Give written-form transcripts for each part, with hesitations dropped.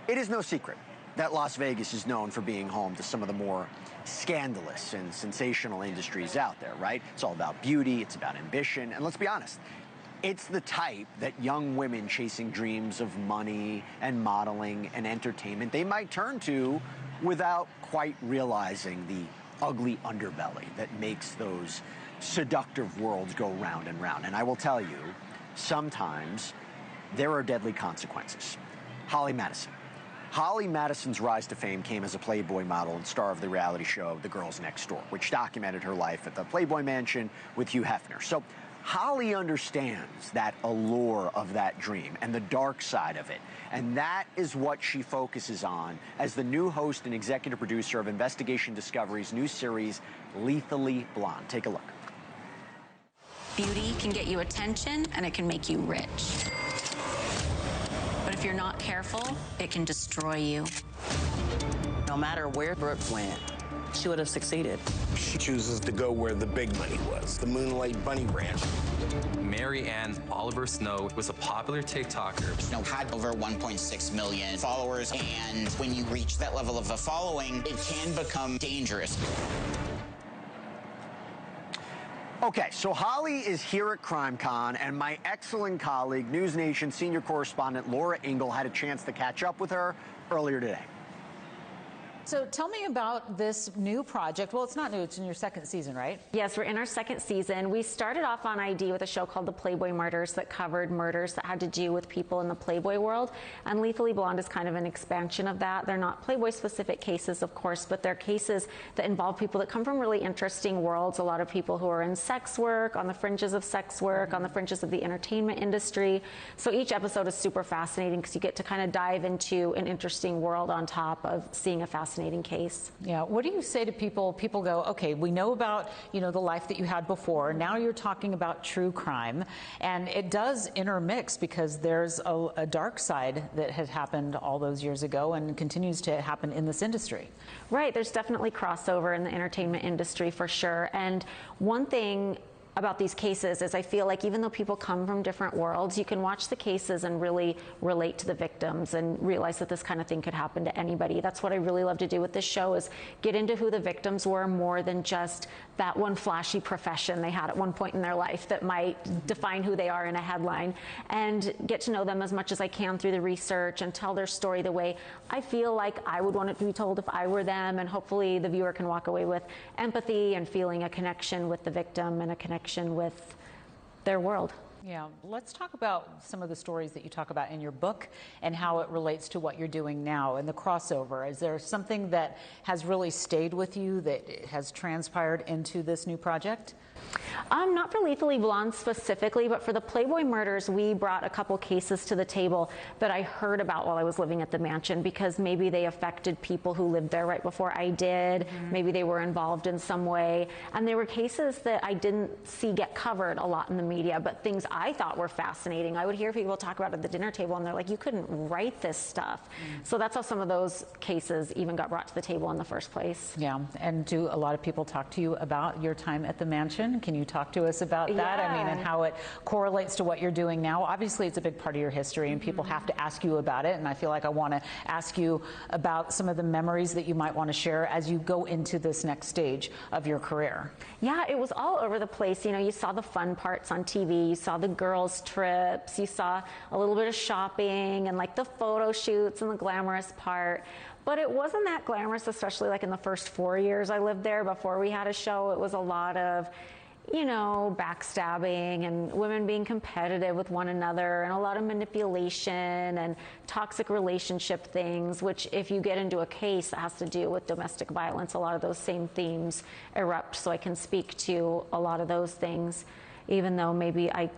It is no secret that Las Vegas is known for being home to some of the more scandalous and sensational industries out there, right? It's all about beauty, it's about ambition, and let's be honest, it's the type that young women chasing dreams of money and modeling and entertainment they might turn to without quite realizing the ugly underbelly that makes those seductive worlds go round and round. And I will tell you, sometimes there are deadly consequences. Holly Madison. Holly Madison's rise to fame came as a Playboy model and star of the reality show The Girls Next Door, which documented her life at the Playboy Mansion with Hugh Hefner. So Holly understands that allure of that dream and the dark side of it. And that is what she focuses on as the new host and executive producer of Investigation Discovery's new series, Lethally Blonde. Take a look. Beauty can get you attention and it can make you rich. But if you're not careful, it can destroy you. No matter where Brooke went, she would have succeeded. She chooses to go where the big money was, the Moonlight Bunny Ranch. Mary Ann Oliver Snow was a popular TikToker. Had over 1.6 million followers, and when you reach that level of a following, it can become dangerous. Okay, so Holly is here at CrimeCon, and my excellent colleague, NewsNation senior correspondent Laura Ingle had a chance to catch up with her earlier today. So tell me about this new project. Well, it's not new, it's in your second season, right? Yes, we're in our second season. We started off on ID with a show called The Playboy Murders that covered murders that had to do with people in the Playboy world. And Lethally Blonde is kind of an expansion of that. They're not Playboy-specific cases, of course, but they're cases that involve people that come from really interesting worlds. A lot of people who are in sex work, on the fringes of sex work, on the fringes of the entertainment industry. So each episode is super fascinating because you get to kind of dive into an interesting world on top of seeing a fascinating case. Yeah. What do you say to people? People go, okay, we know about, the life that you had before. Now you're talking about true crime. And it does intermix because there's a dark side that had happened all those years ago and continues to happen in this industry. Right. There's definitely crossover in the entertainment industry for sure. And one thing about these cases is I feel like even though people come from different worlds, you can watch the cases and really relate to the victims and realize that this kind of thing could happen to anybody. That's what I really love to do with this show, is get into who the victims were more than just that one flashy profession they had at one point in their life that might define who they are in a headline, and get to know them as much as I can through the research and tell their story the way I feel like I would want it to be told if I were them, and hopefully the viewer can walk away with empathy and feeling a connection with the victim and a connection with their world. Yeah, let's talk about some of the stories that you talk about in your book and how it relates to what you're doing now and the crossover. Is there something that has really stayed with you that has transpired into this new project? Not for Lethally Blonde specifically, but for the Playboy Murders, we brought a couple cases to the table that I heard about while I was living at the mansion, because maybe they affected people who lived there right before I did. Maybe they were involved in some way. And there were cases that I didn't see get covered a lot in the media, but things I thought were fascinating. I would hear people talk about it at the dinner table, and they're like, you couldn't write this stuff. So that's how some of those cases even got brought to the table in the first place. Yeah, and do a lot of people talk to you about your time at the mansion? Can you talk to us about that? Yeah. I mean, and how it correlates to what you're doing now. Obviously, it's a big part of your history, and people have to ask you about it. And I feel like I want to ask you about some of the memories that you might want to share as you go into this next stage of your career. Yeah, it was all over the place. You saw the fun parts on TV. You saw the girls' trips. You saw a little bit of shopping and like the photo shoots and the glamorous part. But it wasn't that glamorous, especially like in the first 4 years I lived there before we had a show. It was a lot of backstabbing and women being competitive with one another, and a lot of manipulation and toxic relationship things, which if you get into a case that has to do with domestic violence, a lot of those same themes erupt. So I can speak to a lot of those things, even though maybe I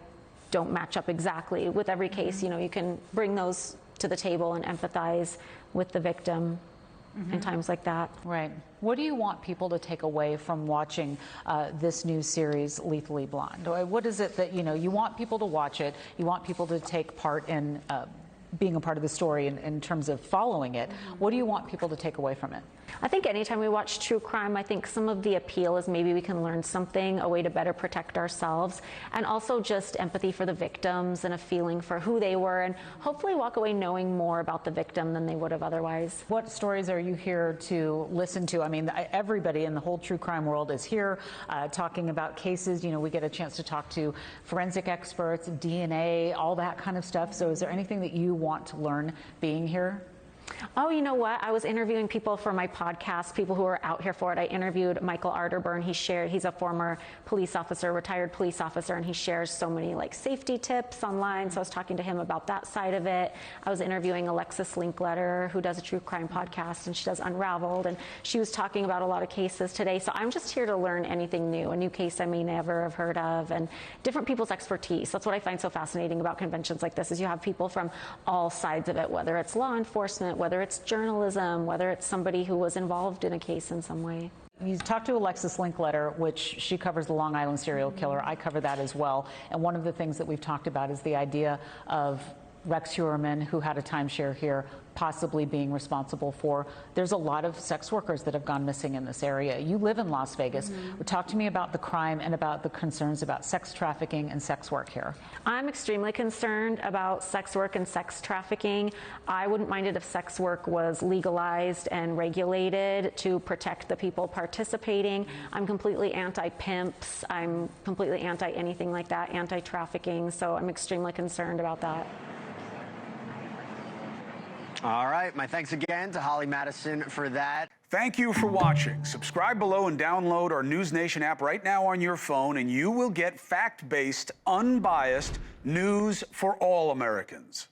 don't match up exactly with every case. You can bring those to the table and empathize with the victim in times like that. Right. What do you want people to take away from watching this new series, Lethally Blonde? What is it that you want people to watch it? You want people to take part in being a part of the story in terms of following it. What do you want people to take away from it? I think anytime we watch true crime, I think some of the appeal is maybe we can learn something, a way to better protect ourselves, and also just empathy for the victims and a feeling for who they were, and hopefully walk away knowing more about the victim than they would have otherwise. What stories are you here to listen to? I mean, everybody in the whole true crime world is here talking about cases. You know, we get a chance to talk to forensic experts, DNA, all that kind of stuff. So is there anything that you want to learn being here? Oh, you know what? I was interviewing people for my podcast, people who are out here for it. I interviewed Michael Arterburn. He's a former police officer, retired police officer, and he shares so many like safety tips online. So I was talking to him about that side of it. I was interviewing Alexis Linkletter, who does a true crime podcast, and she does Unraveled, and she was talking about a lot of cases today. So I'm just here to learn anything new, a new case I may never have heard of, and different people's expertise. That's what I find so fascinating about conventions like this, is you have people from all sides of it, whether it's law enforcement, whether it's journalism, whether it's somebody who was involved in a case in some way. You talked to Alexis Linkletter, which she covers the Long Island serial killer. I cover that as well. And one of the things that we've talked about is the idea of Rex Heuermann, who had a timeshare here, possibly being responsible for. There's a lot of sex workers that have gone missing in this area. You live in Las Vegas. Talk to me about the crime and about the concerns about sex trafficking and sex work here. I'm extremely concerned about sex work and sex trafficking. I wouldn't mind it if sex work was legalized and regulated to protect the people participating. I'm completely anti-pimps. I'm completely anti-anything like that, anti-trafficking. So I'm extremely concerned about that. All right, my thanks again to Holly Madison for that. Thank you for watching. Subscribe below and download our NewsNation app right now on your phone, and you will get fact-based, unbiased news for all Americans.